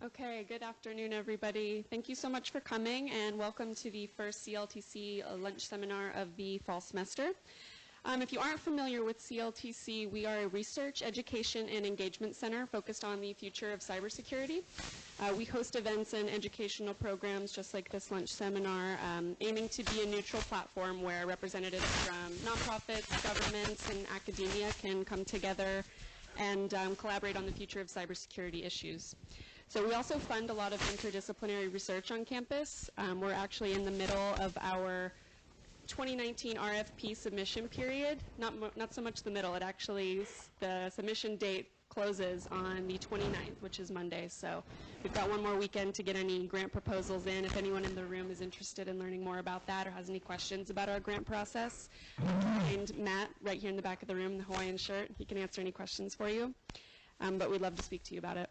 Okay, good afternoon, everybody. Thank you so much for coming, and welcome to the first CLTC lunch seminar of the fall semester. If you aren't familiar with CLTC, we are a research, education, and engagement center focused on the future of cybersecurity. We host events and educational programs just like this lunch seminar, aiming to be a neutral platform where representatives from nonprofits, governments, and academia can come together and collaborate on the future of cybersecurity issues. So we also fund a lot of interdisciplinary research on campus. We're actually in the middle of our 2019 RFP submission period. Not so much the middle. It actually, the submission date closes on the 29th, which is Monday. So we've got one more weekend to get any grant proposals in. If anyone in the room is interested in learning more about that or has any questions about our grant process, and Matt, right here in the back of the room in the Hawaiian shirt, he can answer any questions for you. But we'd love to speak to you about it.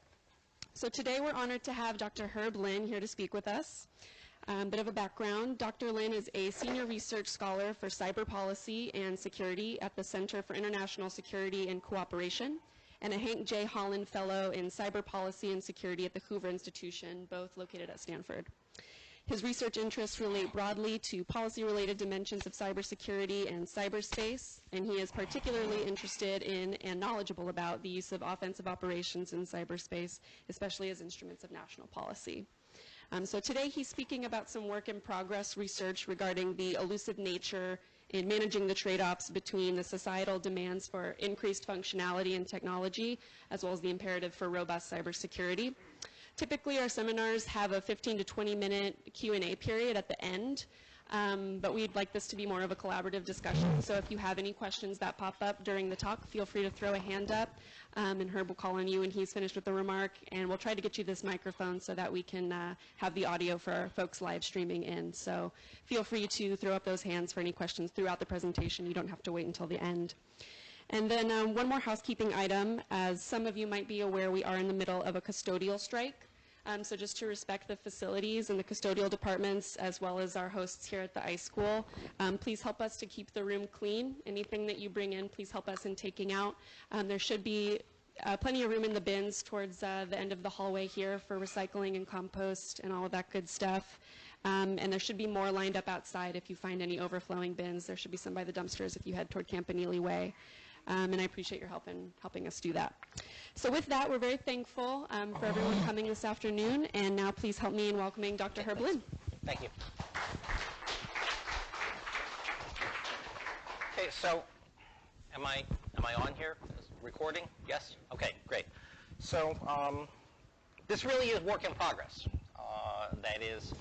So today we're honored to have Dr. Herb Lin here to speak with us. Bit of a background, Dr. Lin is a senior research scholar for cyber policy and security at the Center for International Security and Cooperation, and a Hank J. Holland Fellow in cyber policy and security at the Hoover Institution, both located at Stanford. His research interests relate broadly to policy-related dimensions of cybersecurity and cyberspace, and he is particularly interested in and knowledgeable about the use of offensive operations in cyberspace, especially as instruments of national policy. So today he's speaking about some work in progress research regarding the elusive nature in managing the trade-offs between the societal demands for increased functionality and technology, as well as the imperative for robust cybersecurity. Typically, our seminars have a 15 to 20-minute Q&A period at the end, but we'd like this to be more of a collaborative discussion. So if you have any questions that pop up during the talk, feel free to throw a hand up, and Herb will call on you when he's finished with the remark, and we'll try to get you this microphone so that we can have the audio for our folks live streaming in. So feel free to throw up those hands for any questions throughout the presentation. You don't have to wait until the end. And then one more housekeeping item. As some of you might be aware, we are in the middle of a custodial strike. So just to respect the facilities and the custodial departments, as well as our hosts here at the iSchool, please help us to keep the room clean. Anything that you bring in, please help us in taking out. There should be plenty of room in the bins towards the end of the hallway here for recycling and compost and all of that good stuff. And there should be more lined up outside if you find any overflowing bins. There should be some by the dumpsters if you head toward Campanile Way. And I appreciate your help in helping us do that. So with that, we're very thankful for everyone coming this afternoon. And now please help me in welcoming Dr. Herb Lin. Thank you. Okay, so am I on here? Is recording? Yes? Okay, great. So this really is work in progress. That is,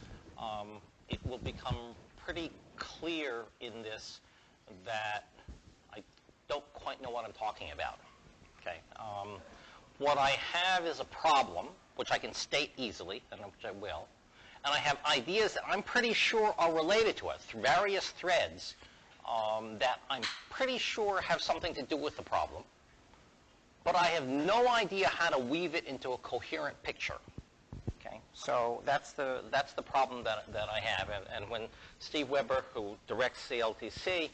it will become pretty clear in this that I don't quite know what I'm talking about. Okay. What I have is a problem, which I can state easily, and which I will, and I have ideas that I'm pretty sure are related to it, various threads that I'm pretty sure have something to do with the problem, but I have no idea how to weave it into a coherent picture. Okay, so that's the problem that I have, and when Steve Weber, who directs CLTC,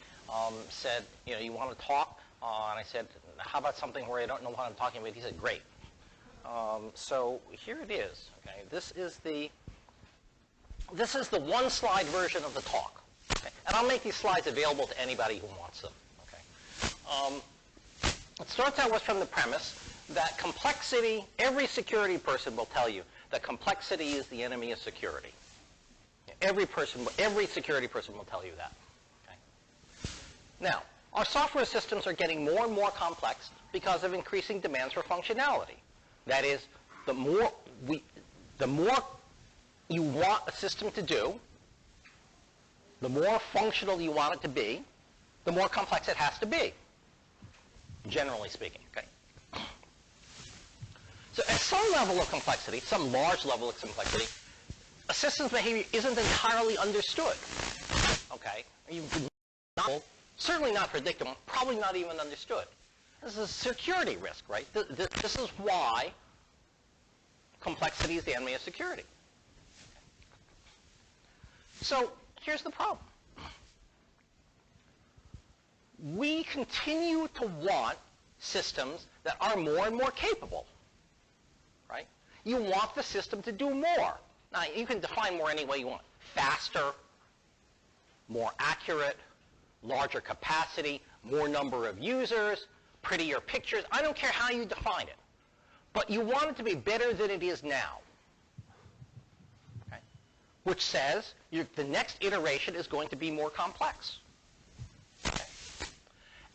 said, you know, you want to talk, and I said, how about something where I don't know what I'm talking about? He said, great. So here it is. Okay, this is the one-slide version of the talk, okay? And I'll make these slides available to anybody who wants them. Okay. It starts out with from the premise that complexity. Every security person will tell you that complexity is the enemy of security. Every security person will tell you that. Okay. Now, our software systems are getting more and more complex because of increasing demands for functionality. That is, the more you want a system to do, the more functional you want it to be, the more complex it has to be, generally speaking. Okay. So at some level of complexity, some large level of complexity, a system's behavior isn't entirely understood. Okay. Certainly not predictable, probably not even understood. This is a security risk, right? This is why complexity is the enemy of security. So here's the problem. We continue to want systems that are more and more capable, right? You want the system to do more. Now, you can define more any way you want. Faster, more accurate, larger capacity, more number of users, prettier pictures. I don't care how you define it. But you want it to be better than it is now. Okay? Which says the next iteration is going to be more complex. Okay?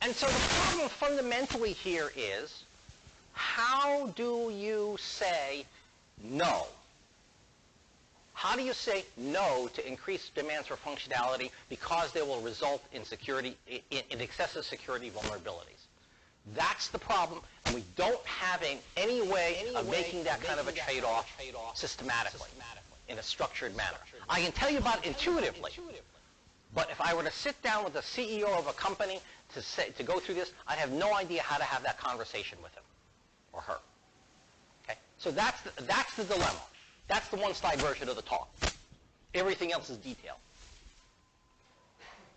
And so the problem fundamentally here is, how do you say no? How do you say no to increased demands for functionality because they will result in in excessive security vulnerabilities? That's the problem, and we don't have any way of making that kind of a trade-off systematically, in a structured manner. I can tell you about it intuitively, but if I were to sit down with the CEO of a company to go through this, I'd have no idea how to have that conversation with him or her. Okay? So that's the dilemma. That's the one-slide version of the talk. Everything else is detail.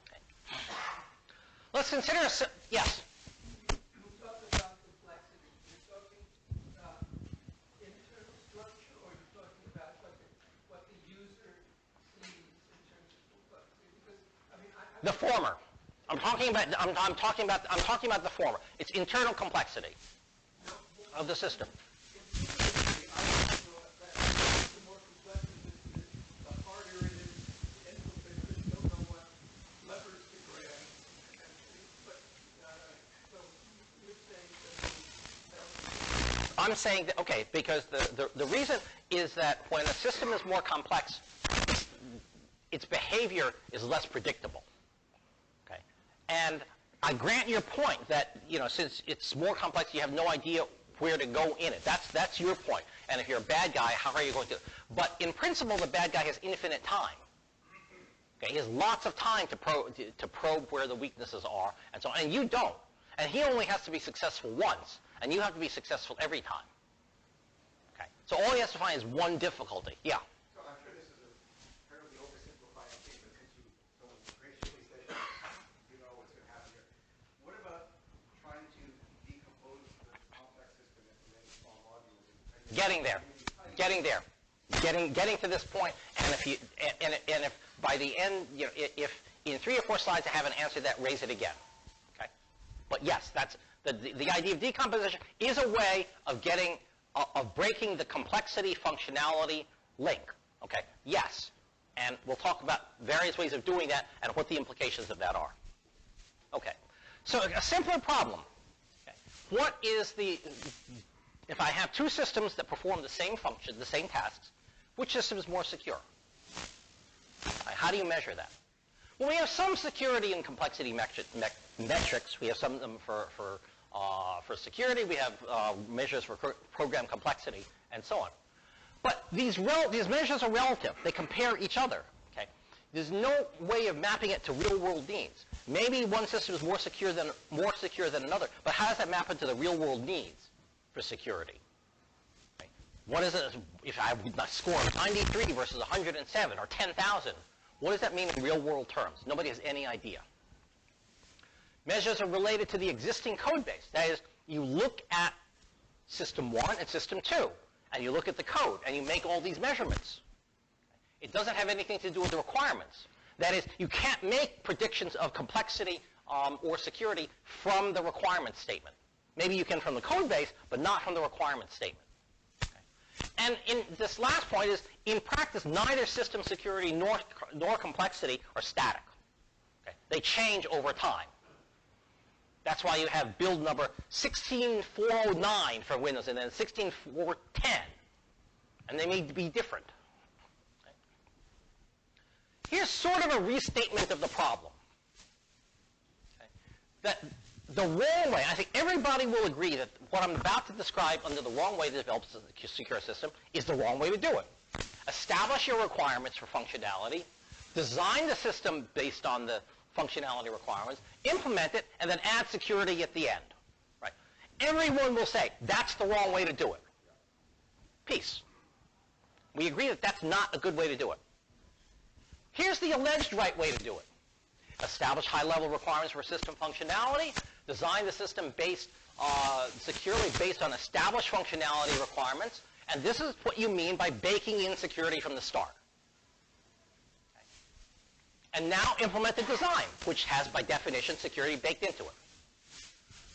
Okay. Let's consider yes. You talked about complexity. You're talking about internal structure, or you're talking about what the user sees in terms of complexity? Because I mean, the former. I'm talking about the former. It's internal complexity of the system. I'm saying that, okay, because the reason is that when a system is more complex, its behavior is less predictable. Okay? And I grant your point that, since it's more complex, you have no idea where to go in it. That's your point. And if you're a bad guy, how are you going to? But in principle, the bad guy has infinite time. Okay? He has lots of time to probe where the weaknesses are, and so on. And you don't. And he only has to be successful once. And you have to be successful every time. Okay. So all he has to find is one difficulty. Yeah. So I'm sure this is a terribly oversimplified thing, but since you so graciously said you know what's going to happen here, what about trying to decompose the complex system into many small modules? Getting there. Getting to this point, and if by the end, if in 3 or 4 slides I haven't answered that, raise it again. Okay. But yes, that's. The idea of decomposition is a way of breaking the complexity functionality link. Okay, yes, and we'll talk about various ways of doing that and what the implications of that are. Okay, so a simpler problem. Okay. What is if I have 2 systems that perform the same function, the same tasks, which system is more secure? How do you measure that? Well, we have some security and complexity metrics. We have some of them for security. We have measures for program complexity, and so on. But these measures are relative. They compare each other. Okay? There's no way of mapping it to real-world needs. Maybe one system is more secure than another, but how does that map into the real-world needs for security? Okay? What is it if I score 93 versus 107 or 10,000? What does that mean in real-world terms? Nobody has any idea. Measures are related to the existing code base. That is, you look at System 1 and System 2, and you look at the code, and you make all these measurements. It doesn't have anything to do with the requirements. That is, you can't make predictions of complexity or security from the requirement statement. Maybe you can from the code base, but not from the requirement statement. And in this last point is, in practice, neither system security nor complexity are static. Okay? They change over time. That's why you have build number 16409 for Windows and then 16410. And they may be different. Okay? Here's sort of a restatement of the problem. Okay? That the wrong way, I think everybody will agree that what I'm about to describe under the wrong way to develop a secure system is the wrong way to do it. Establish your requirements for functionality, design the system based on the functionality requirements, implement it, and then add security at the end. Right? Everyone will say, that's the wrong way to do it. Peace. We agree that that's not a good way to do it. Here's the alleged right way to do it. Establish high-level requirements for system functionality, design the system securely based on established functionality requirements, And this is what you mean by baking in security from the start. Okay. And now implement the design, which has, by definition, security baked into it.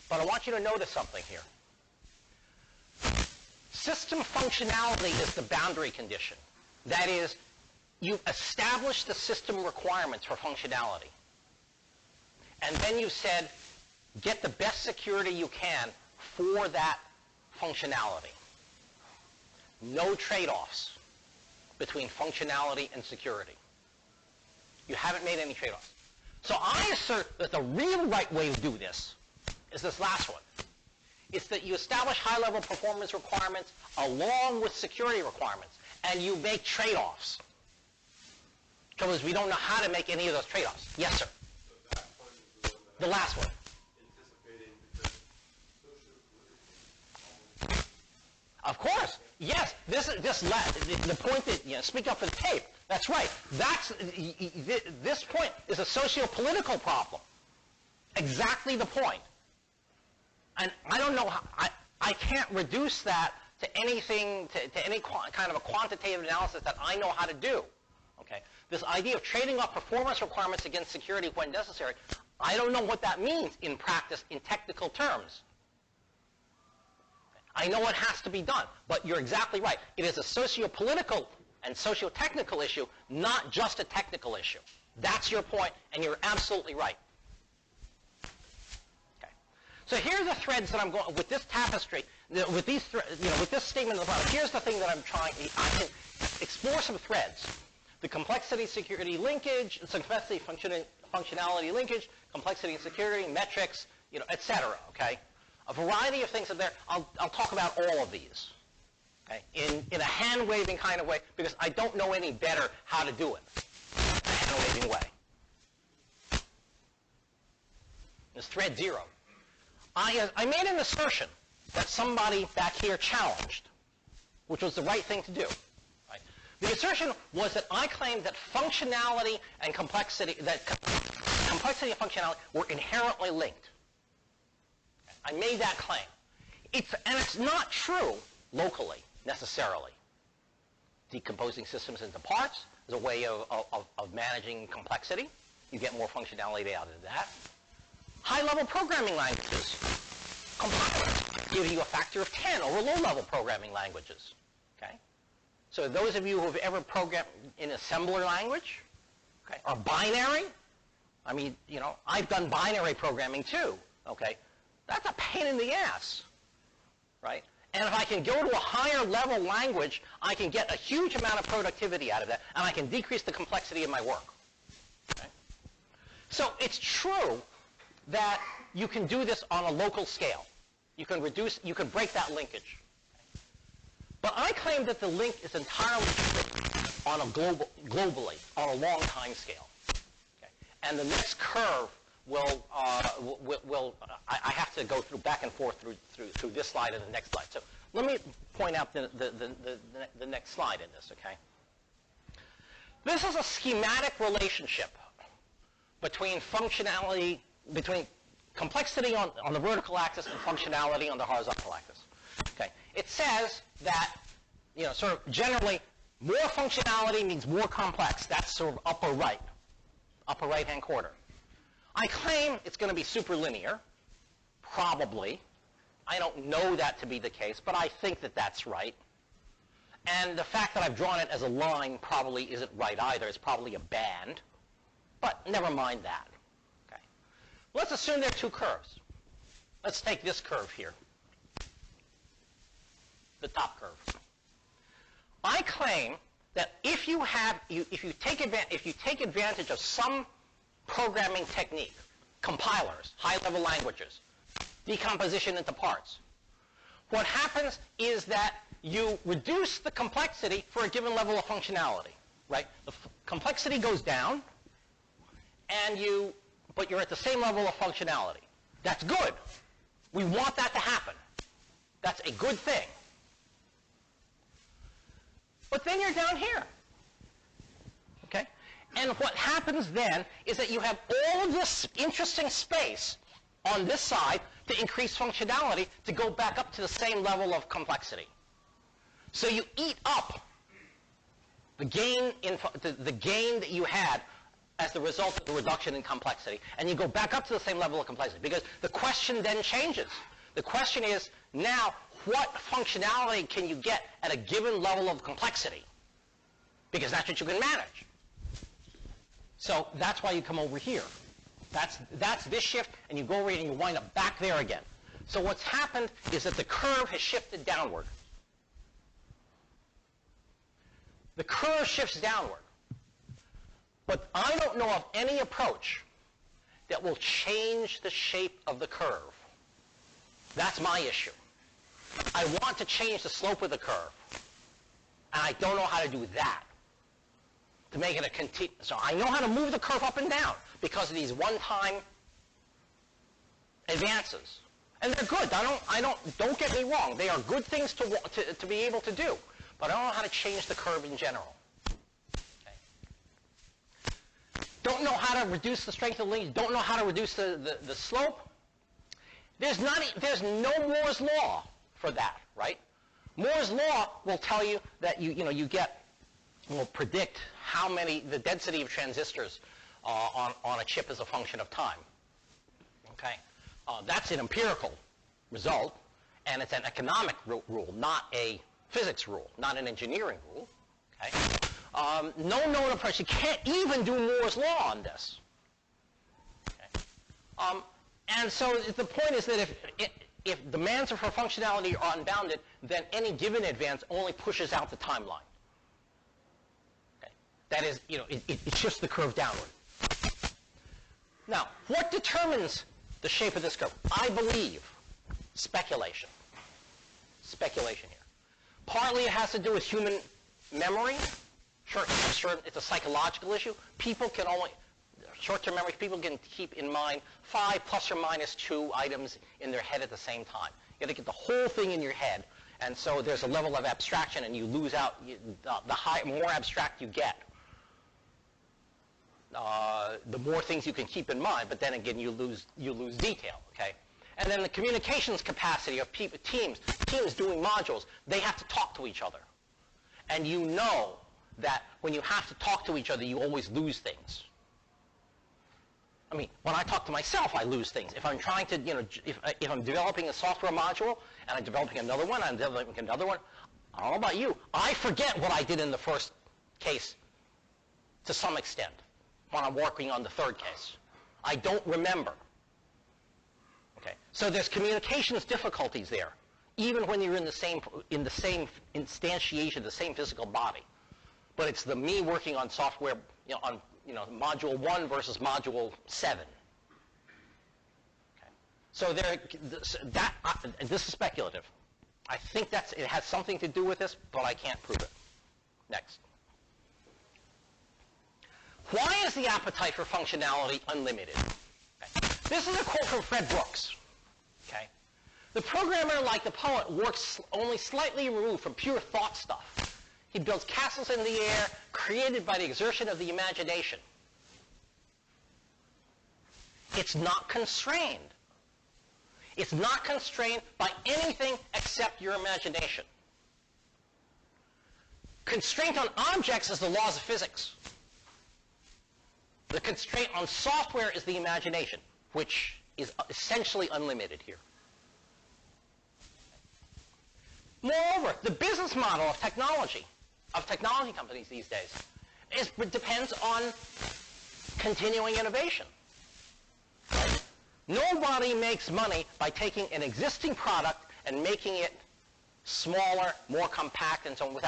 But I want you to notice something here. System functionality is the boundary condition. That is, you establish the system requirements for functionality. And then you said, get the best security you can for that functionality. No trade-offs between functionality and security. You haven't made any trade-offs. So I assert that the real right way to do this is this last one. It's that you establish high-level performance requirements along with security requirements, and you make trade-offs. Because we don't know how to make any of those trade-offs. Yes, sir? So that one is The last one. anticipating because social. Of course. Yes. The point that, speak up for the tape. That's right. This point is a socio-political problem. Exactly the point. And I don't know how, I can't reduce that to anything, to any kind of a quantitative analysis that I know how to do. Okay. This idea of trading off performance requirements against security when necessary, I don't know what that means in practice in technical terms. I know what has to be done, but you're exactly right. It is a socio-political and socio-technical issue, not just a technical issue. That's your point, and you're absolutely right. Okay. So here are the threads that I'm going with this tapestry, with these, with this statement of the bottom. Here's the thing that I'm trying. I can explore some threads: the complexity, security linkage, complexity, functionality linkage, complexity and security, metrics, etc. Okay. A variety of things are there. I'll talk about all of these, okay, in a hand-waving kind of way, because I don't know any better how to do it in a hand-waving way. This thread 0. I made an assertion that somebody back here challenged, which was the right thing to do. Right? The assertion was that I claimed that functionality and complexity, and functionality were inherently linked. I made that claim. And it's not true locally, necessarily. Decomposing systems into parts is a way of managing complexity. You get more functionality out of that. High-level programming languages, compilers, give you a factor of 10 over low-level programming languages. Okay? So those of you who have ever programmed in assembler language, okay, or binary, I mean, I've done binary programming too, okay? That's a pain in the ass, right? And if I can go to a higher level language, I can get a huge amount of productivity out of that, and I can decrease the complexity of my work. Okay? So it's true that you can do this on a local scale. You can break that linkage. But I claim that the link is entirely true on a globally, on a long time scale. Okay? And the next curve I have to go through back and forth through this slide and the next slide. So let me point out the next slide in this, okay? This is a schematic relationship between complexity on the vertical axis and functionality on the horizontal axis. Okay. It says that, sort of generally, more functionality means more complex. That's sort of upper right-hand corner. I claim it's going to be superlinear, probably. I don't know that to be the case, but I think that that's right. And the fact that I've drawn it as a line probably isn't right either. It's probably a band. But never mind that. Okay. Let's assume there are two curves. Let's take this curve here, the top curve. I claim that if you take advantage of some programming technique, compilers, high-level languages, decomposition into parts, what happens is that you reduce the complexity for a given level of functionality, right? The complexity goes down, but you're at the same level of functionality. That's good. We want that to happen. That's a good thing. But then you're down here. Okay? And what happens then is that you have all of this interesting space on this side to increase functionality to go back up to the same level of complexity. So you eat up the gain that you had as the result of the reduction in complexity, and you go back up to the same level of complexity, because the question then changes. The question is, now, what functionality can you get at a given level of complexity? Because that's what you can manage. So that's why you come over here. That's this shift, and you go over here and you wind up back there again. So what's happened is that the curve has shifted downward. The curve shifts downward. But I don't know of any approach that will change the shape of the curve. That's my issue. I want to change the slope of the curve, and I don't know how to do that to make it a continuous. So I know how to move the curve up and down because of these one-time advances, and they're good. Don't get me wrong. They are good things to be able to do, but I don't know how to change the curve in general. Don't know how to reduce the strength of the link, don't know how to reduce the slope. There's no Moore's law for that, right? Moore's law will tell you that will predict the density of transistors on a chip as a function of time. Okay? That's an empirical result, and it's an economic rule, not a physics rule, not an engineering rule. Okay? No known approach. You can't even do Moore's law on this. Okay? And so the point is that if demands for functionality are unbounded, then any given advance only pushes out the timeline. Okay? That is, it shifts the curve downward. Now, what determines the shape of this curve? I believe speculation. Speculation here. Partly it has to do with human memory. Sure, I'm sure it's a psychological issue. Short-term memory, people can keep in mind 5 plus or minus 2 items in their head at the same time. You have to get the whole thing in your head, and so there's a level of abstraction, and you lose out. The more abstract you get, the more things you can keep in mind. But then again, you lose detail. Okay, and then the communications capacity of teams doing modules, they have to talk to each other, and you know that when you have to talk to each other, you always lose things. I mean, when I talk to myself, I lose things. If I'm trying to, if I'm developing a software module and I'm developing another one, I don't know about you, I forget what I did in the first case to some extent when I'm working on the third case. I don't remember. Okay, so there's communications difficulties there, even when you're in the same instantiation, the same physical body. But it's the me working on software, on module 1 versus module 7. Okay. So this is speculative. I think it has something to do with this, but I can't prove it. Next. Why is the appetite for functionality unlimited? Okay. This is a quote from Fred Brooks. Okay. The programmer, like the poet, works only slightly removed from pure thought stuff. He builds castles in the air, created by the exertion of the imagination. It's not constrained. It's not constrained by anything except your imagination. Constraint on objects is the laws of physics. The constraint on software is the imagination, which is essentially unlimited here. Moreover, the business model of technology companies these days depends on continuing innovation. Right? Nobody makes money by taking an existing product and making it smaller, more compact, and so on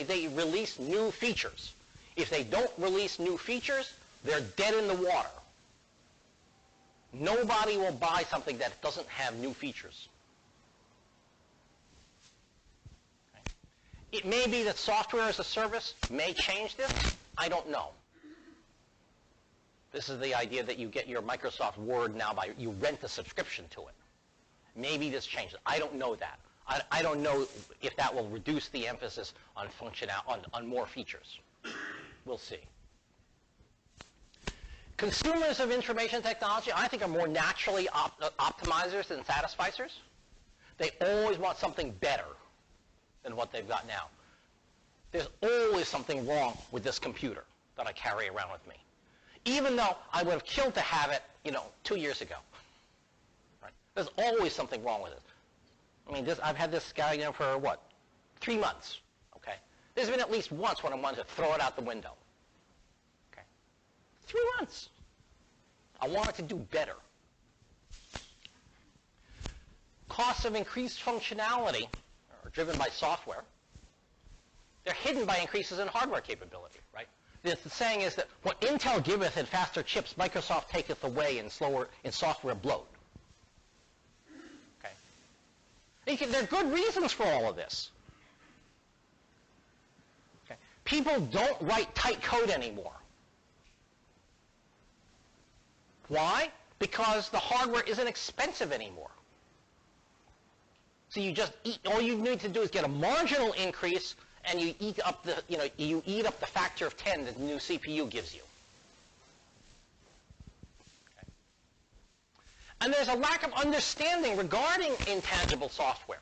they release new features. If they don't release new features, they're dead in the water. Nobody will buy something that doesn't have new features. It may be that software as a service may change this. I don't know. This is the idea that you get your Microsoft Word now you rent a subscription to it. Maybe this changes. I don't know that. I don't know if that will reduce the emphasis on on more features. We'll see. Consumers of information technology, I think, are more naturally optimizers than satisficers. They always want something better. than what they've got now. There's always something wrong with this computer that I carry around with me, even though I would have killed to have it, 2 years ago. Right? There's always something wrong with it. I mean, I've had this guy, for what, 3 months. Okay, there's been at least once when I wanted to throw it out the window. Okay, 3 months. I want it to do better. Costs of increased functionality are driven by software. They're hidden by increases in hardware capability, right? The saying is that what Intel giveth in faster chips, Microsoft taketh away in software bloat. Okay. There are good reasons for all of this. Okay. People don't write tight code anymore. Why? Because the hardware isn't expensive anymore. So all you need to do is get a marginal increase, and you eat up the factor of 10 that the new CPU gives you. Okay. And there's a lack of understanding regarding intangible software.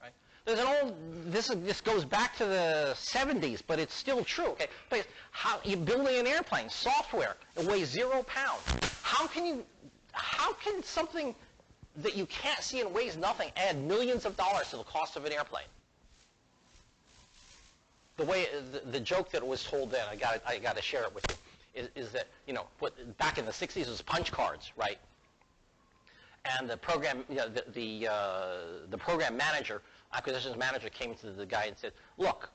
Right? There's this goes back to the 70s, but it's still true. Okay? But how you're building an airplane, software, it weighs 0 pounds. How can something that you can't see and weighs nothing add millions of dollars to the cost of an airplane? The joke that was told then, I got to share it with you, is that back in the 60s it was punch cards, right? And the program, the program manager, acquisitions manager, came to the guy and said, "Look,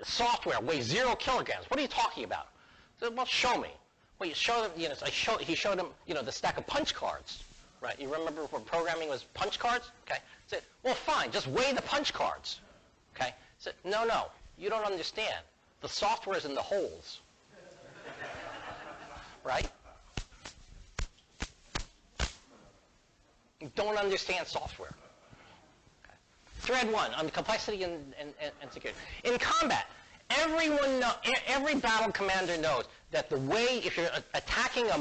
software weighs 0 kilograms. What are you talking about?" He said, "Well, show me." Well, you showed him, he showed him, the stack of punch cards, right? You remember when programming was punch cards? Okay. He said, "Well, fine, just weigh the punch cards." Okay. He said, No, you don't understand. The software is in the holes. Right? You don't understand software. Okay. Thread 1, on complexity and security. In combat, every battle commander knows that the way, if you're attacking a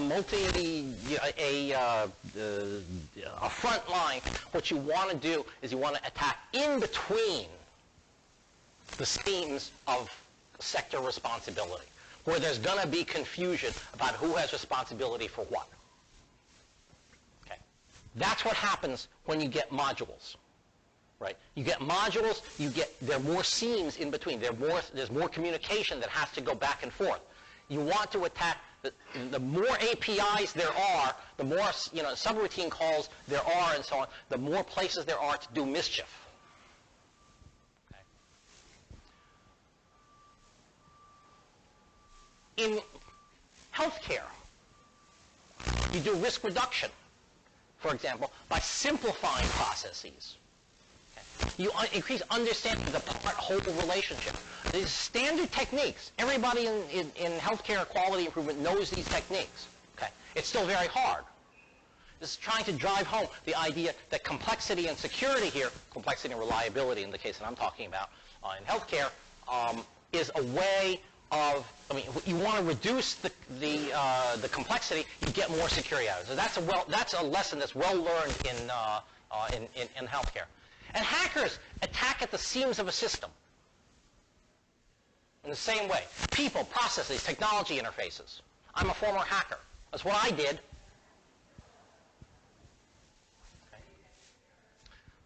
front line, what you want to do is you want to attack in between the schemes of sector responsibility, where there's going to be confusion about who has responsibility for what. Okay. That's what happens when you get modules. Right? You get modules, there are more seams in between. There's more communication that has to go back and forth. You want to attack, the more APIs there are, the more subroutine calls there are and so on, the more places there are to do mischief. Okay. In healthcare, you do risk reduction, for example, by simplifying processes. You increase understanding of the part-whole relationship. These standard techniques. Everybody in healthcare quality improvement knows these techniques. Okay. It's still very hard. This is trying to drive home the idea that complexity and security here, complexity and reliability in the case that I'm talking about in healthcare, is a way of, you want to reduce the complexity, you get more security out of it. So that's a lesson that's well learned in healthcare. And hackers attack at the seams of a system in the same way. People, processes, technology interfaces. I'm a former hacker. That's what I did. Okay.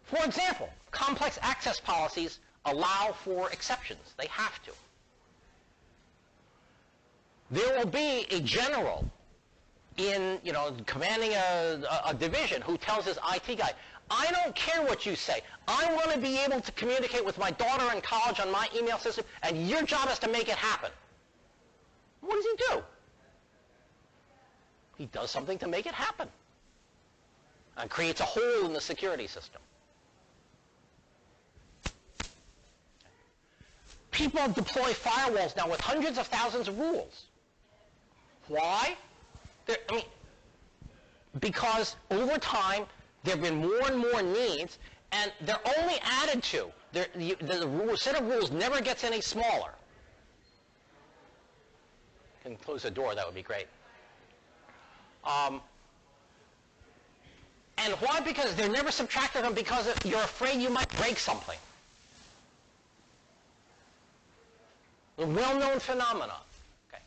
For example, complex access policies allow for exceptions. They have to. There will be a general in, commanding a division who tells his IT guy, "I don't care what you say. I want to be able to communicate with my daughter in college on my email system, and your job is to make it happen." What does he do? He does something to make it happen and creates a hole in the security system. People deploy firewalls now with hundreds of thousands of rules. Why? Because over time, there have been more and more needs, and they're only added to. The set of rules never gets any smaller. Can close the door, that would be great. And why? Because they're never subtracted them because you're afraid you might break something. A well-known phenomenon. Okay.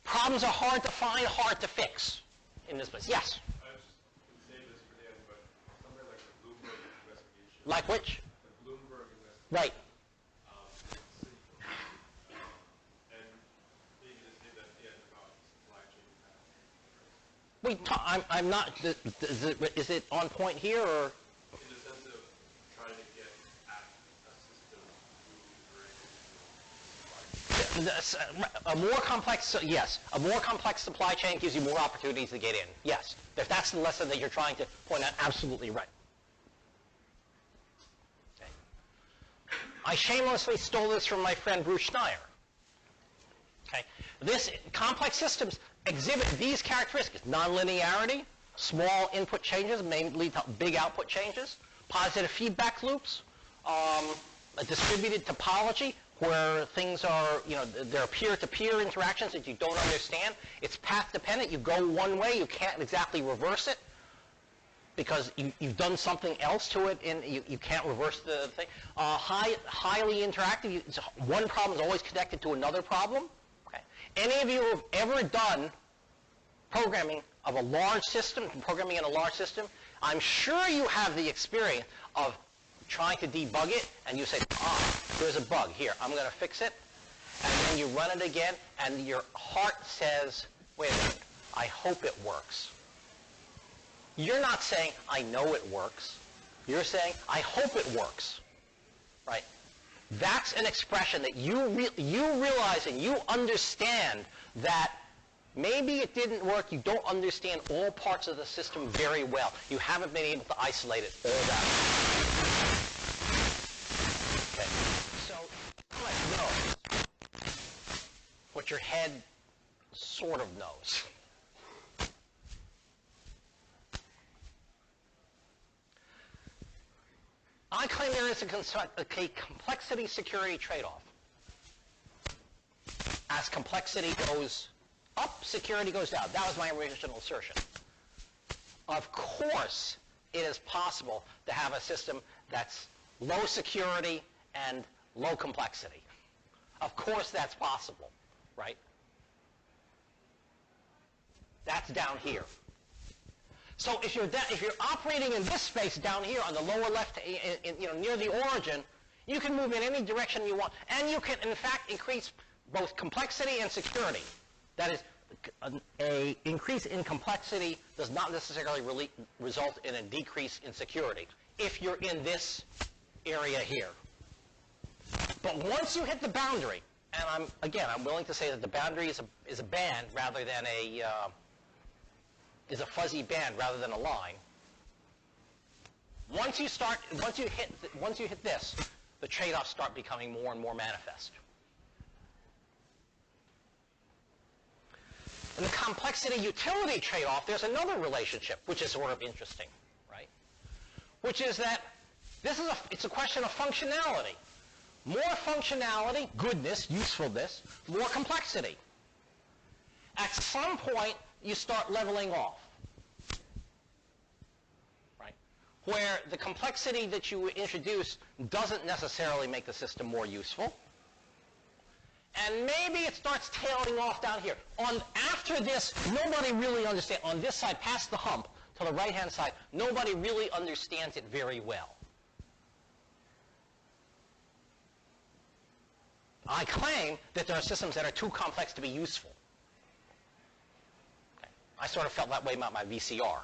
Problems are hard to find, hard to fix in this place. Yes? I just can say this for the end, but somewhere like the Bloomberg investigation. Like which? The Bloomberg investigation. Right. And maybe to say that, yeah, about supply chain. I'm not, is it on point here, or? In the sense of trying to get at a system through A more complex, yes, a more complex supply chain gives you more opportunities to get in. Yes, if that's the lesson that you're trying to point out, absolutely right. Okay. I shamelessly stole this from my friend Bruce Schneier. Okay, this complex systems exhibit these characteristics: nonlinearity, small input changes may lead to big output changes, positive feedback loops, a distributed topology where things are, there are peer-to-peer interactions that you don't understand. It's path dependent. You go one way, you can't exactly reverse it because you've done something else to it, and you can't reverse the thing. Highly interactive. One problem is always connected to another problem. Okay. Any of you who have ever done programming of a large system, programming in a large system, I'm sure you have the experience of trying to debug it, and you say, there's a bug. Here, I'm going to fix it. And then you run it again, and your heart says, wait a minute, I hope it works. You're not saying, I know it works. You're saying, I hope it works. Right? That's an expression that you realize and you understand that maybe it didn't work. You don't understand all parts of the system very well. You haven't been able to isolate it all that well. Okay. So you might know what your head sort of knows. I claim there is a complexity security trade-off. As complexity goes up, security goes down. That was my original assertion. Of course, it is possible to have a system that's low security and low complexity. Of course that's possible, right? That's down here. So if you're operating in this space down here on the lower left, near the origin, you can move in any direction you want, and you can, in fact, increase both complexity and security. That is, an increase in complexity does not necessarily result in a decrease in security if you're in this area here. But once you hit the boundary, and I'm willing to say that the boundary is a band rather than is a fuzzy band rather than a line. Once you hit this, the trade-offs start becoming more and more manifest. In the complexity utility trade-off, there's another relationship which is sort of interesting, right? Which is that it's a question of functionality. More functionality, goodness, usefulness, more complexity. At some point, you start leveling off, right? Where the complexity that you introduce doesn't necessarily make the system more useful. And maybe it starts tailing off down here. After this, nobody really understands. On this side, past the hump, to the right-hand side, nobody really understands it very well. I claim that there are systems that are too complex to be useful. Okay. I sort of felt that way about my VCR.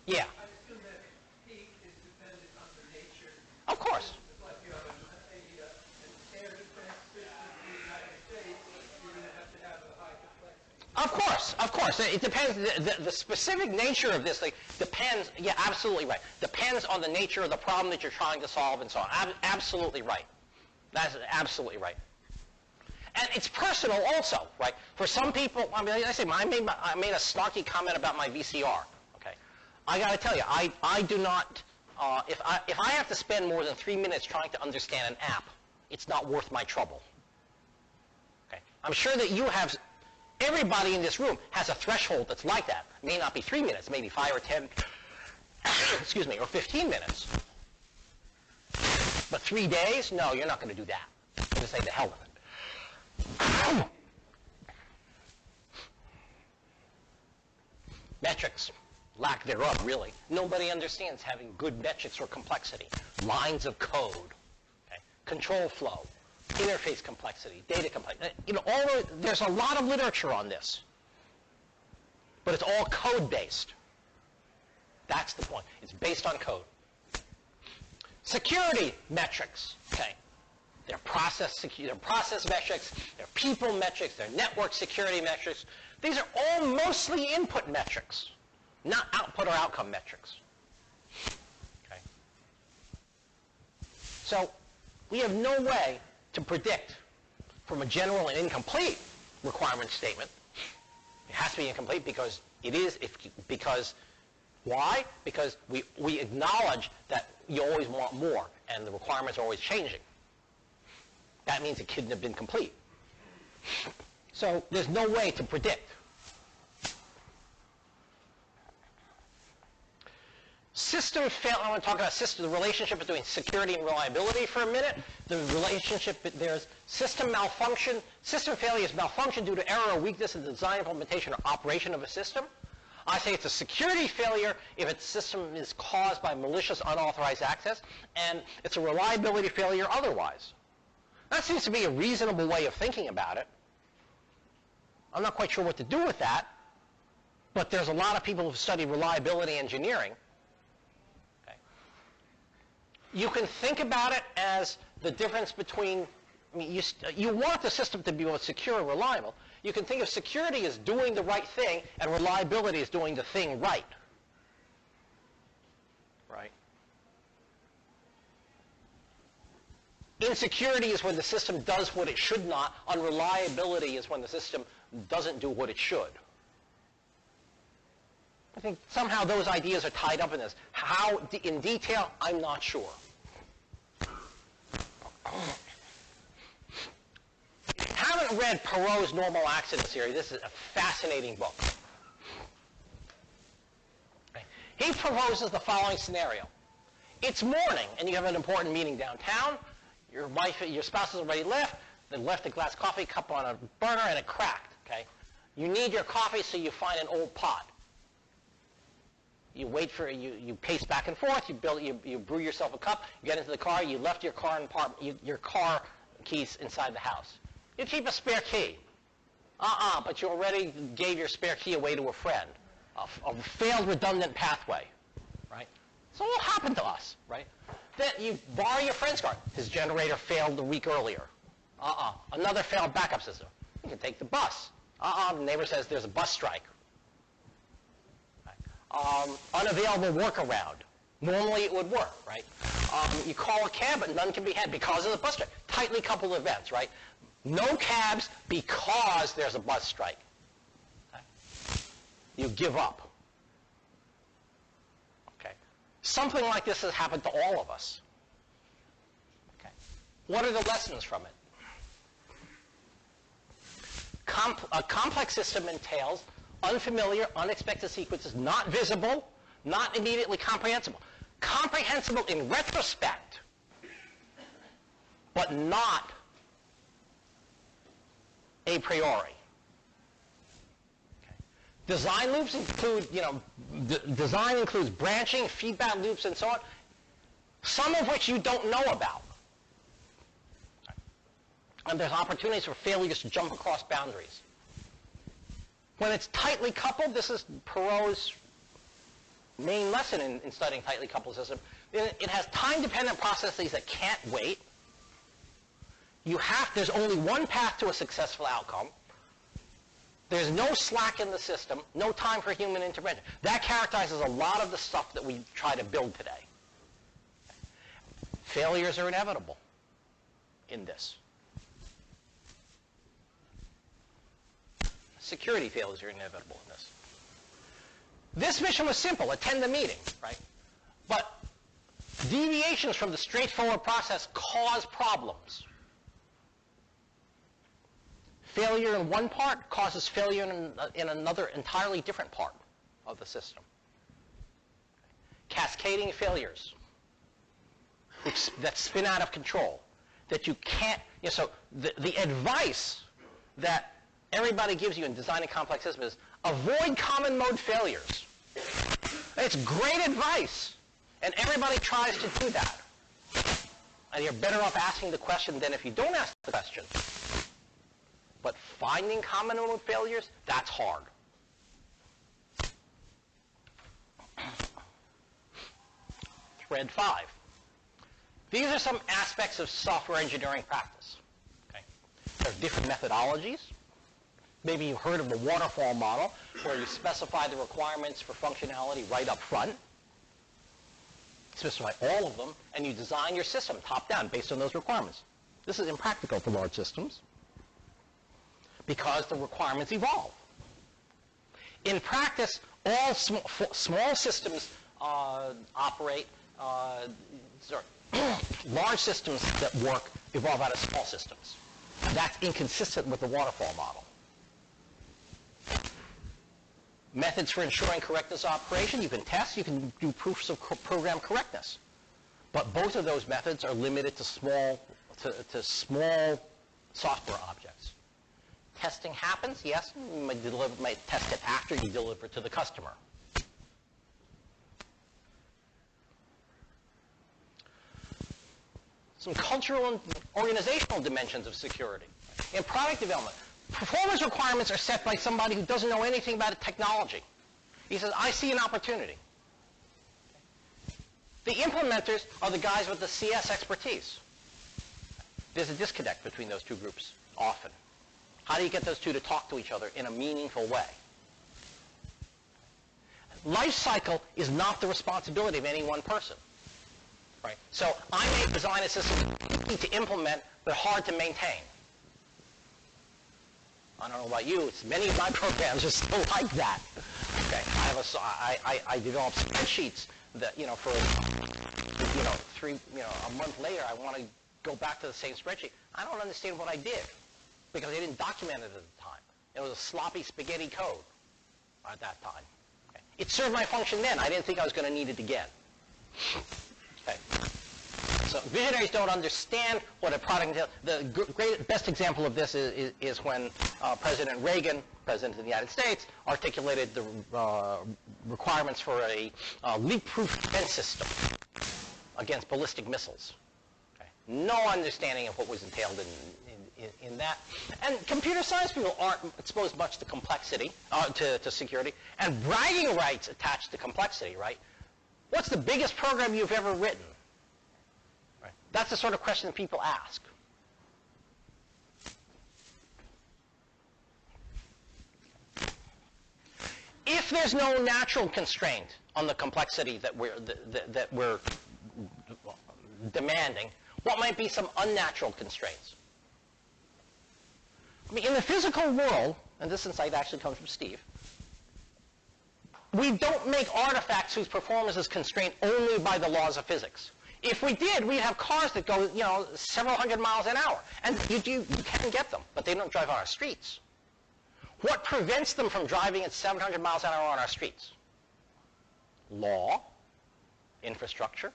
Yeah. I assume that peak is dependent on the nature. Of course. Like you have an air defense system in the United States, you're going to have a high complexity. Of course. It depends. The specific nature of this thing depends. Yeah, absolutely right. Depends on the nature of the problem that you're trying to solve and so on. Absolutely right. That's absolutely right. And it's personal also, right? For some people, I made a snarky comment about my VCR. Okay, I got to tell you, I do not. If I have to spend more than 3 minutes trying to understand an app, it's not worth my trouble. Okay, I'm sure that you have. Everybody in this room has a threshold that's like that. It may not be 3 minutes, maybe 5 or 10. excuse me, or 15 minutes. But 3 days? No, you're not going to do that. You're going to say the hell with it. Metrics, lack thereof, really. Nobody understands having good metrics or complexity. Lines of code, okay? Control flow, interface complexity, data complexity. You know, there's a lot of literature on this, but it's all code-based. That's the point. It's based on code. Security metrics, okay? They're process metrics, they're people metrics, they're network security metrics. These are all mostly input metrics, not output or outcome metrics. Okay? So we have no way to predict from a general and incomplete requirement statement. It has to be incomplete because it is, because why? Because we acknowledge that you always want more and the requirements are always changing. That means it couldn't have been complete. So there's no way to predict. System fail. I want to talk about the relationship between security and reliability for a minute. The relationship, there's system malfunction. System failure is malfunction due to error or weakness in the design, implementation, or operation of a system. I say it's a security failure if its system is caused by malicious, unauthorized access, and it's a reliability failure otherwise. That seems to be a reasonable way of thinking about it. I'm not quite sure what to do with that, but there's a lot of people who've studied reliability engineering. Okay. You can think about it as the difference between, I mean, you want the system to be both secure and reliable. You can think of security as doing the right thing and reliability as doing the thing right. Right? Insecurity is when the system does what it should not. Unreliability is when the system doesn't do what it should. I think somehow those ideas are tied up in this. How, in detail, I'm not sure. If you haven't read Perot's Normal Accident Theory, this is a fascinating book. Okay. He proposes the following scenario. It's morning, and you have an important meeting downtown. Your spouse has already left. They left a glass coffee cup on a burner, and it cracked. Okay, you need your coffee, so you find an old pot. You wait for you pace back and forth. You brew yourself a cup. You get into the car. You left your car your car keys inside the house. You keep a spare key. But you already gave your spare key away to a friend. A failed redundant pathway, right? So what happened to us, right? Then you borrow your friend's car. His generator failed a week earlier. Another failed backup system. You can take the bus. The neighbor says there's a bus strike. Unavailable workaround. Normally it would work, right? You call a cab, but none can be had because of the bus strike. Tightly coupled events, right? No cabs because there's a bus strike. Okay. You give up. Okay. Something like this has happened to all of us. Okay. What are the lessons from it? A complex system entails unfamiliar, unexpected sequences, not visible, not immediately comprehensible. Comprehensible in retrospect, but not a priori. Okay. Design loops include, design includes branching, feedback loops, and so on, some of which you don't know about. Okay. And there's opportunities for failures to jump across boundaries. When it's tightly coupled, this is Perot's main lesson in studying tightly coupled systems. It has time-dependent processes that can't wait. There's only one path to a successful outcome. There's no slack in the system, no time for human intervention. That characterizes a lot of the stuff that we try to build today. Failures are inevitable in this. Security failures are inevitable in this. This mission was simple, attend the meeting, right? But deviations from the straightforward process cause problems. Failure in one part causes failure in another entirely different part of the system. cascading failures that spin out of control, that you can't, so the advice that everybody gives you in designing complex systems is avoid common mode failures. It's great advice, and everybody tries to do that. And you're better off asking the question than if you don't ask the question. But finding common mode failures, that's hard. Thread 5. These are some aspects of software engineering practice. Okay. There are different methodologies. Maybe you've heard of the waterfall model, where you specify the requirements for functionality right up front, specify all of them, and you design your system top-down based on those requirements. This is impractical for large systems because the requirements evolve. In practice, all small systems operate, large systems that work evolve out of small systems. That's inconsistent with the waterfall model. Methods for ensuring correctness of operation, you can test, you can do proofs of program correctness. But both of those methods are limited to small software objects. Testing happens, yes, you might test it after you deliver to the customer. Some cultural and organizational dimensions of security. In product development, performance requirements are set by somebody who doesn't know anything about technology. He says, I see an opportunity. The implementers are the guys with the CS expertise. There's a disconnect between those two groups often. How do you get those two to talk to each other in a meaningful way? Life cycle is not the responsibility of any one person. Right? So I may design a system easy to implement but hard to maintain. I don't know about you, many of my programs are still like that. Okay, I develop spreadsheets that, for, a month later I want to go back to the same spreadsheet. I don't understand what I did because I didn't document it at the time. It was a sloppy spaghetti code at that time. Okay. It served my function then. I didn't think I was going to need it again. Okay. So visionaries don't understand what a product entails. The best example of this is when President Reagan, President of the United States, articulated the requirements for a leak-proof defense system against ballistic missiles. Okay. No understanding of what was entailed in that. And computer science people aren't exposed much to complexity, to security, and bragging rights attached to complexity, right? What's the biggest program you've ever written? Right. That's the sort of question that people ask. If there's no natural constraint on the complexity that we're demanding, what might be some unnatural constraints? I mean, in the physical world, and this insight actually comes from Steve, we don't make artifacts whose performance is constrained only by the laws of physics. If we did, we'd have cars that go, several hundred miles an hour. And you can get them, but they don't drive on our streets. What prevents them from driving at 700 miles an hour on our streets? Law, infrastructure,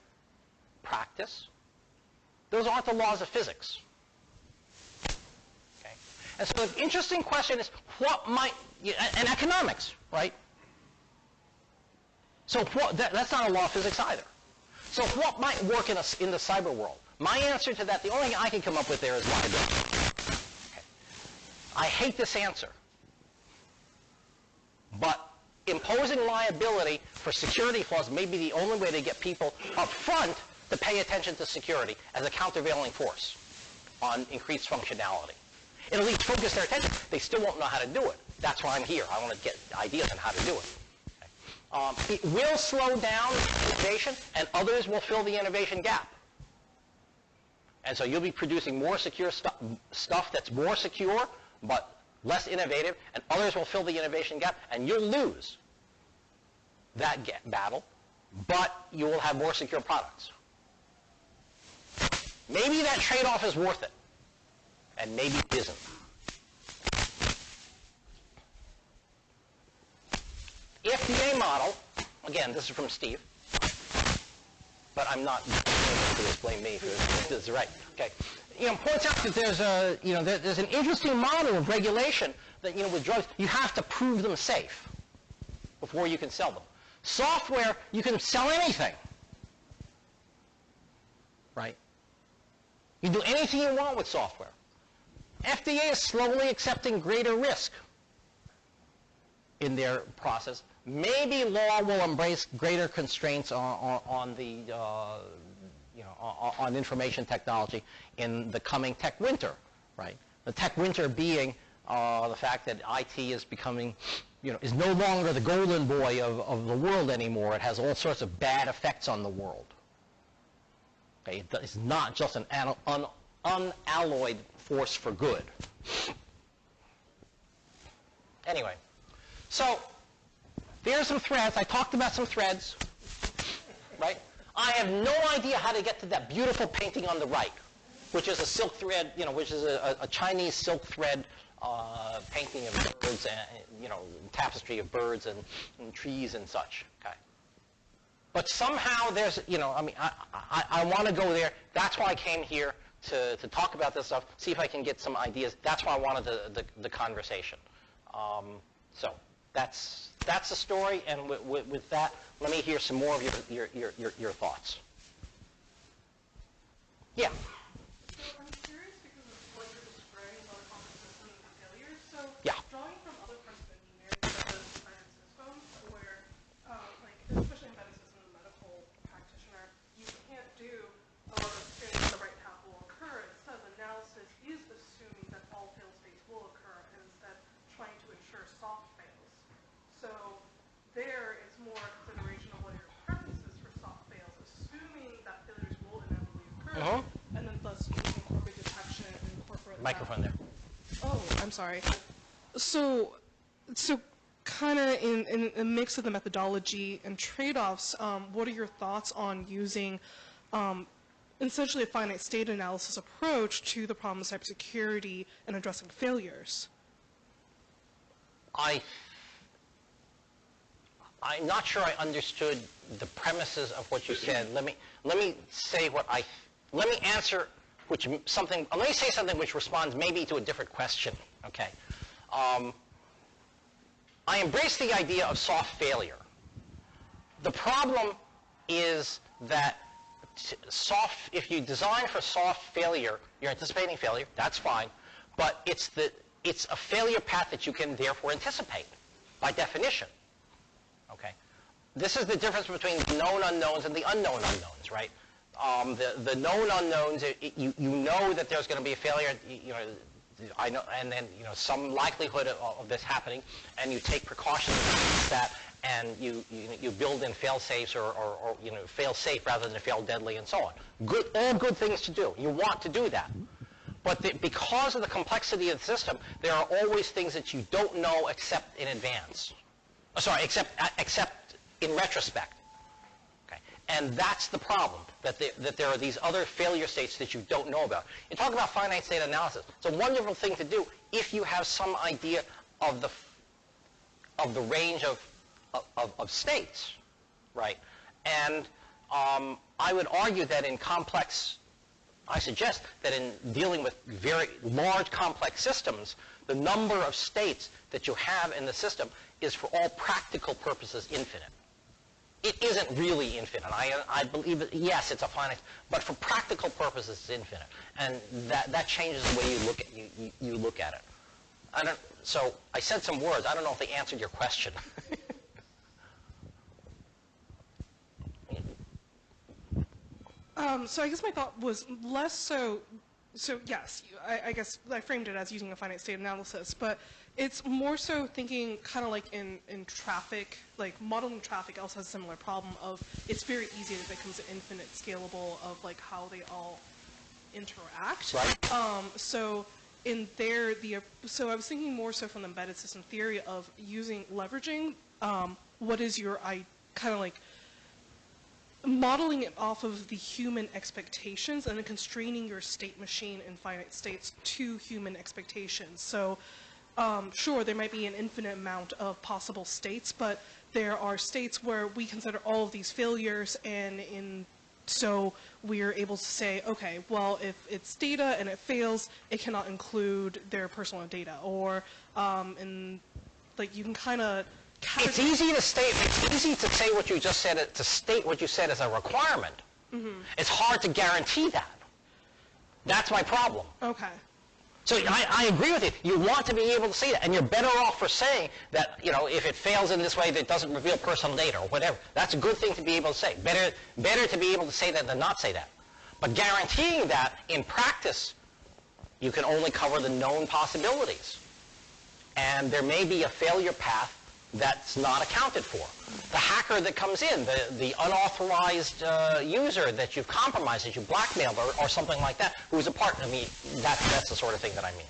practice. Those aren't the laws of physics. Okay? And so the interesting question is, what might, and economics, right? So that's not a law of physics either. So what might work in the cyber world? My answer to that, the only thing I can come up with there is liability. Okay. I hate this answer. But imposing liability for security flaws may be the only way to get people up front to pay attention to security as a countervailing force on increased functionality. It'll at least focus their attention. They still won't know how to do it. That's why I'm here. I want to get ideas on how to do it. It will slow down innovation, and others will fill the innovation gap. And so you'll be producing more secure stuff that's more secure, but less innovative, and others will fill the innovation gap, and you'll lose that battle, but you will have more secure products. Maybe that trade-off is worth it, and maybe it isn't. FDA model, again, this is from Steve. but I'm not going to blame me if this is right. Okay. Points out that there's there's an interesting model of regulation that, with drugs, you have to prove them safe before you can sell them. Software, you can sell anything, right? You do anything you want with software. FDA is slowly accepting greater risk in their process. Maybe law will embrace greater constraints on the on information technology in the coming tech winter, right? The tech winter being the fact that IT is becoming, is no longer the golden boy of the world anymore. It has all sorts of bad effects on the world. Okay, it's not just an unalloyed force for good. Anyway, so there's some threads. I talked about some threads, right? I have no idea how to get to that beautiful painting on the right, which is a silk thread, which is a Chinese silk thread painting of birds and, tapestry of birds and trees and such. Okay. But somehow there's, I want to go there. That's why I came here to talk about this stuff, see if I can get some ideas. That's why I wanted the conversation. So that's the story, and with that, let me hear some more of your thoughts. Yeah. So I'm curious because of what you're describing about complex systems and failures. So Yeah. drawing from other parts of engineering, such as design systems, where especially embedded systems, a medical practitioner, you can't do a lot of assuming the right path will occur. Instead, analysis is assuming that all fail states will occur, and instead trying to ensure soft fails. So there is more consideration of what are your preferences for soft fails, assuming that failures will inevitably occur, and then thus using corporate detection and corporate Microphone there. Oh, I'm sorry. So kind of in a mix of the methodology and trade-offs, what are your thoughts on using essentially a finite state analysis approach to the problem of cybersecurity and addressing failures? I'm not sure I understood the premises of what you said. Let me say let me answer let me say something which responds maybe to a different question. Okay. I embrace the idea of soft failure. The problem is that if you design for soft failure, you're anticipating failure, that's fine, but it's a failure path that you can therefore anticipate by definition. Okay. This is the difference between the known unknowns and the unknown unknowns, right? The known unknowns, you know that there's going to be a failure, I know, and then some likelihood of this happening, and you take precautions against that, and you build in fail safes or fail safe rather than fail deadly and so on. All good things to do. You want to do that. But because of the complexity of the system, there are always things that you don't know except in advance. Except in retrospect. Okay. And that's the problem, that there are these other failure states that you don't know about. You talk about finite state analysis. It's a wonderful thing to do if you have some idea of the range of states, right? And I would argue that I suggest that in dealing with very large complex systems, the number of states that you have in the system is for all practical purposes infinite. It isn't really infinite. I believe that, yes, it's a finite, but for practical purposes it's infinite. And that changes the way you look at it. So I said some words. I don't know if they answered your question. So I guess my thought was less so yes, I guess I framed it as using a finite state analysis, but it's more so thinking kind of like in traffic, like modeling traffic also has a similar problem of it's very easy to become infinite scalable of like how they all interact. Right. So in there, so I was thinking more so from the embedded system theory of leveraging what is your kind of like modeling it off of the human expectations and then constraining your state machine in finite states to human expectations. So sure, there might be an infinite amount of possible states, but there are states where we consider all of these failures, and in So we're able to say, okay, well, if it's data and it fails, it cannot include their personal data, or and like you can kind of. It's easy to state. It's easy to say what you just said. To state what you said as a requirement. It's hard to guarantee that. That's my problem. Okay. So I agree with you. You want to be able to say that, and you're better off for saying that, you know, if it fails in this way, that it doesn't reveal personal data or whatever. That's a good thing to be able to say. Better to be able to say that than not say that. But guaranteeing that in practice, you can only cover the known possibilities. And there may be a failure path that's not accounted for. The hacker that comes in, the unauthorized user that you've compromised, that you blackmailed, or something like that, who's a partner. I mean, that's the sort of thing that I mean.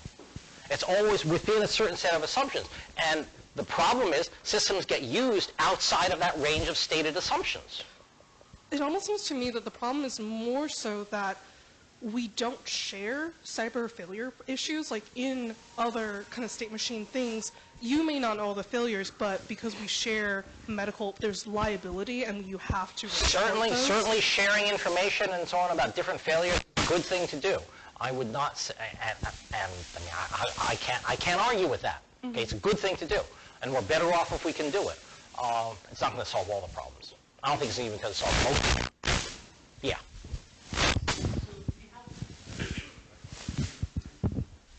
It's always within a certain set of assumptions. And the problem is systems get used outside of that range of stated assumptions. It almost seems to me that the problem is more so that we don't share cyber failure issues. Like in other kind of state machine things, you may not know all the failures, but because we share medical, there's liability, and you have to report those. Certainly sharing information and so on about different failures is a good thing to do. I would not say, and I mean, I can't argue with that. Okay, it's a good thing to do, and we're better off if we can do it. It's not going to solve all the problems. I don't think it's even going to solve most of them. Yeah.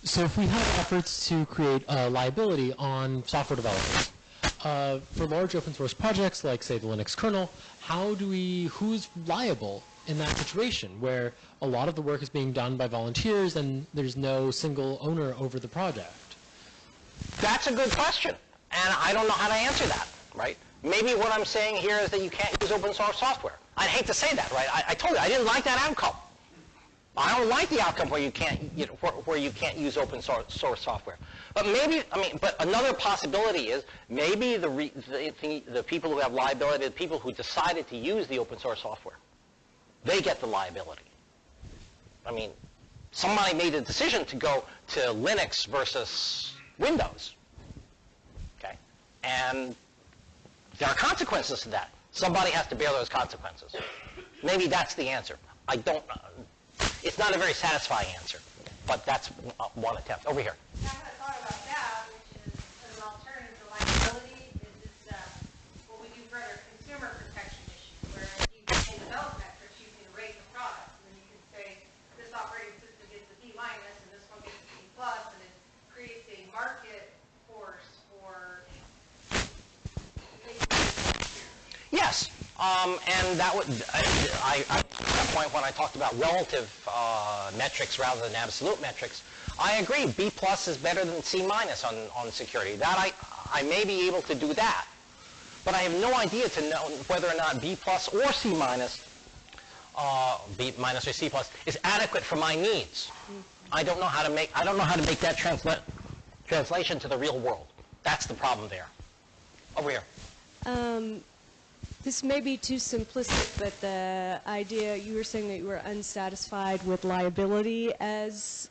So if we have efforts to create liability on software developers, for large open source projects like, say, the Linux kernel, who's liable in that situation where a lot of the work is being done by volunteers and there's no single owner over the project? That's a good question, and I don't know how to answer that, right? Maybe what I'm saying here is that you can't use open source software. I'd hate to say that, right? I told you I didn't like that outcome. I don't like the outcome where you can't, where you can't use open source software. But maybe, but another possibility is maybe the people who have liability, the people who decided to use the open source software, they get the liability. I mean, somebody made a decision to go to Linux versus Windows, okay? And there are consequences to that. Somebody has to bear those consequences. Maybe that's the answer. I don't. It's not a very satisfying answer, but that's one attempt. Over here. I had a thought about that, which is as an alternative to liability, is it's what we do for other consumer protection issues, where you can develop metrics, you can rate the product, and then you can say this operating system gets a B- and this one gets a B+, and it creates a market force for making it. Yes. And that would, at that point when I talked about relative metrics rather than absolute metrics, I agree. B+ is better than C- on security. That I may be able to do that, but I have no idea to know whether or not B+ or C-, B- or C+ is adequate for my needs. I don't know how to make that translation to the real world. That's the problem there. Over here. This may be too simplistic, but the idea, you were saying that you were unsatisfied with liability as,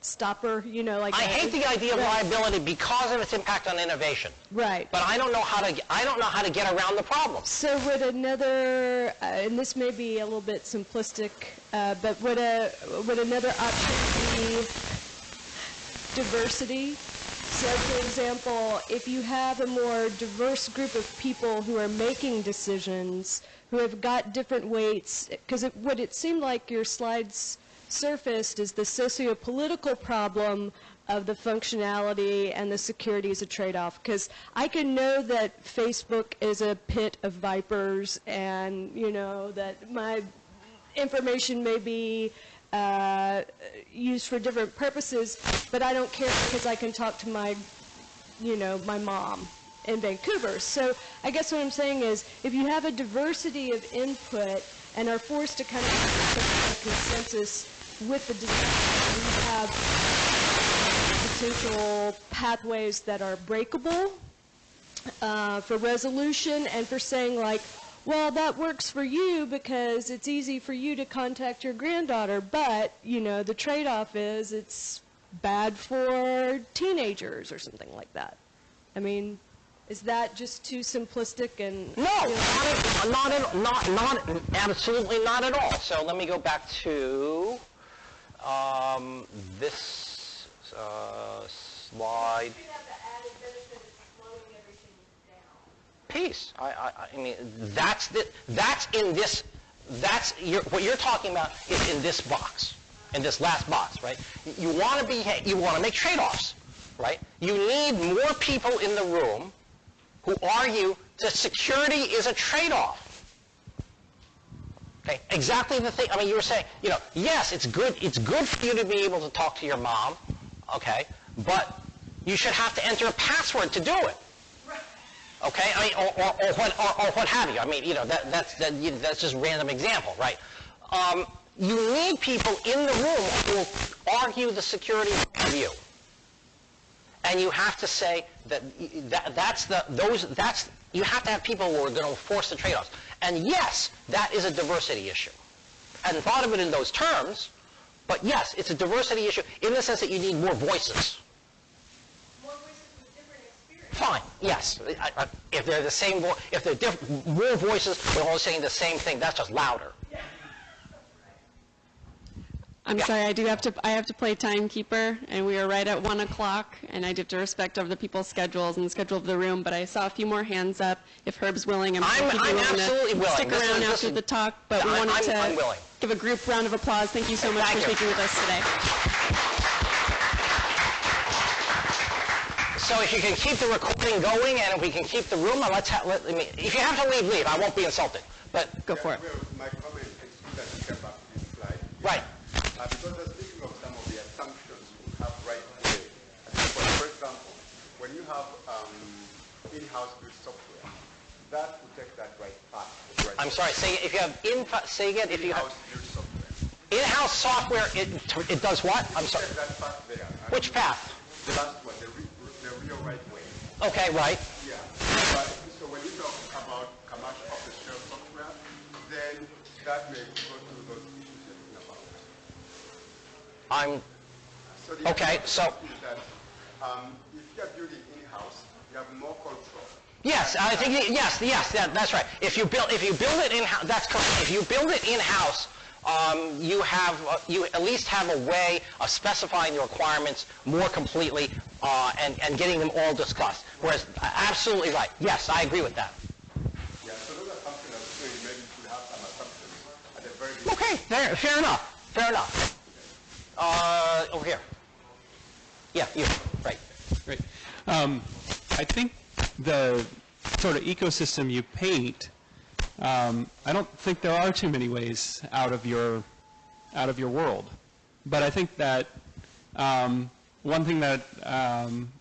stopper, like... I hate the idea of liability because of its impact on innovation. Right. But I don't know how to get around the problem. So would another, and this may be a little bit simplistic, but would another option be diversity? So, for example, if you have a more diverse group of people who are making decisions, who have got different weights, because what it seemed like your slides surfaced is the socio-political problem of the functionality and the security as a trade-off. Because I can know that Facebook is a pit of vipers and, that my information may be used for different purposes, but I don't care because I can talk to my mom in Vancouver. So I guess what I'm saying is, if you have a diversity of input and are forced to kind of have a consensus with the design, you have potential pathways that are breakable for resolution and for saying like, well, that works for you because it's easy for you to contact your granddaughter, but, the trade-off is it's bad for teenagers or something like that. I mean, Is that just too simplistic and? No, absolutely not at all. So let me go back to this slide. Piece. I mean, what you're talking about is in this box, in this last box, right? You want to make trade-offs, right? You need more people in the room who argue that security is a trade-off. Okay, exactly the thing. I mean, you were saying, yes, it's good for you to be able to talk to your mom, okay, but you should have to enter a password to do it. Okay, I mean, or what have you. I mean, that's just a random example, right? You need people in the room who will argue the security view, and you have to say that you have to have people who are going to enforce the trade-offs. And yes, that is a diversity issue. I hadn't thought of it in those terms, but yes, it's a diversity issue in the sense that you need more voices. Fine. Yes. If they're the same, if they're different, more voices, they're all saying the same thing. That's just louder. I'm sorry. I have to play timekeeper, and we are right at 1 o'clock, and I have to respect other people's schedules and the schedule of the room. But I saw a few more hands up. If Herb's willing, I'm absolutely willing. Stick around after the talk. But we wanted to give a group round of applause. Thank you so much for speaking with us today. So if you can keep the recording going, and if we can keep the room, if you have to leave, leave. I won't be insulted. But go for it. My comment is that you come back to this slide. Right. Because I'm speaking of some of the assumptions you have right away. For example, when you have in-house built software, that will take that right path. Right. I'm sorry. If you have say again. If you have built software. In-house software, it does what? I'm sorry. Take that path there. Which path? The last one, the real right way. Okay, right. Yeah. But, so when you talk about commercial off-the-shelf software, then that may go through those issues you're talking about. So the okay. So is that if you're building in-house, you have more control. Yes, I think that's right. If you build it in-house, that's correct. If you build it in-house, you at least have a way of specifying the requirements more completely and getting them all discussed. Whereas, absolutely right. Yes, I agree with that. Yeah, so those are something I'm saying maybe you should have some assumptions at the very beginning. Okay, fair enough. Fair enough. Over here. Yeah, you. Right. Great. I think the sort of ecosystem you paint, I don't think there are too many ways out of your world. But I think that one thing that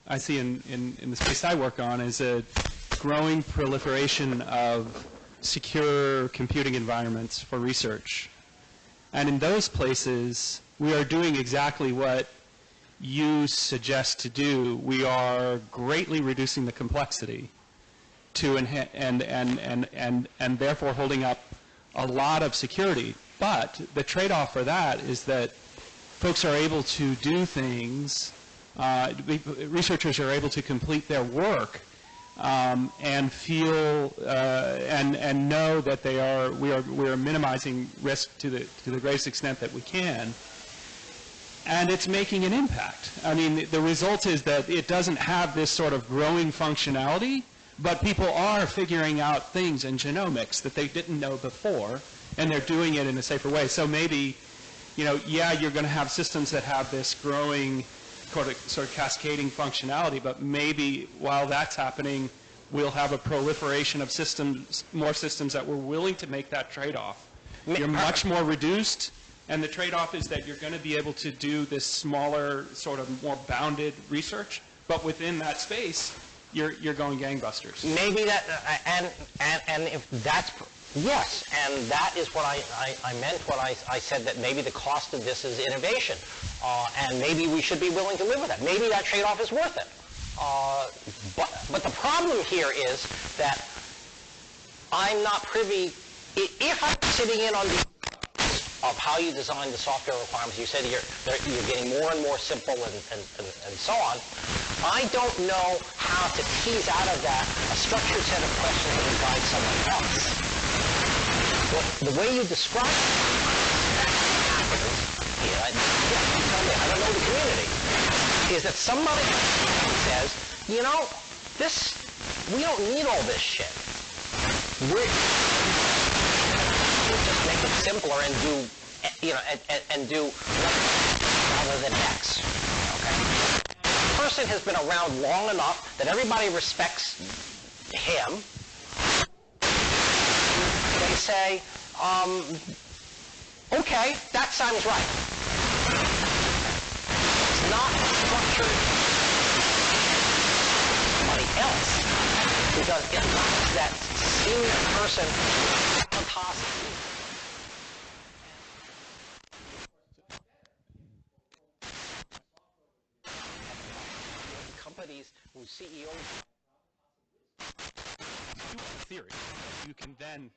I see in the space I work on is a growing proliferation of secure computing environments for research. And in those places, we are doing exactly what you suggest to do. We are greatly reducing the complexity to and therefore holding up a lot of security. But the trade-off for that is that folks are able to do things, researchers are able to complete their work and feel and know that we are minimizing risk to the greatest extent that we can. And it's making an impact. I mean, the result is that it doesn't have this sort of growing functionality, but people are figuring out things in genomics that they didn't know before, and they're doing it in a safer way. So maybe, you're going to have systems that have this growing sort of cascading functionality, but maybe while that's happening, we'll have a proliferation of systems, more systems that we're willing to make that trade-off. You're much more reduced, and the trade-off is that you're going to be able to do this smaller, sort of more bounded research, but within that space, you're going gangbusters. Maybe that, and if that's, yes, and that is what I meant when I said that maybe the cost of this is innovation, and maybe we should be willing to live with that. Maybe that trade-off is worth it. But the problem here is that I'm not privy, if I'm sitting in on the of how you design the software requirements, you said you're getting more and more simple and so on. I don't know how to tease out of that a structured set of questions that would guide someone else. The way you describe it happens, you tell me, I don't know the community, is that somebody says, you know, we don't need all this shit. We'll just make it simpler and do, and do rather than X. Okay? The person has been around long enough that everybody respects him. They say, okay, that sounds right. It's not structured somebody else, because it lacks that senior person gravitas. Companies whose CEOs theory. You can then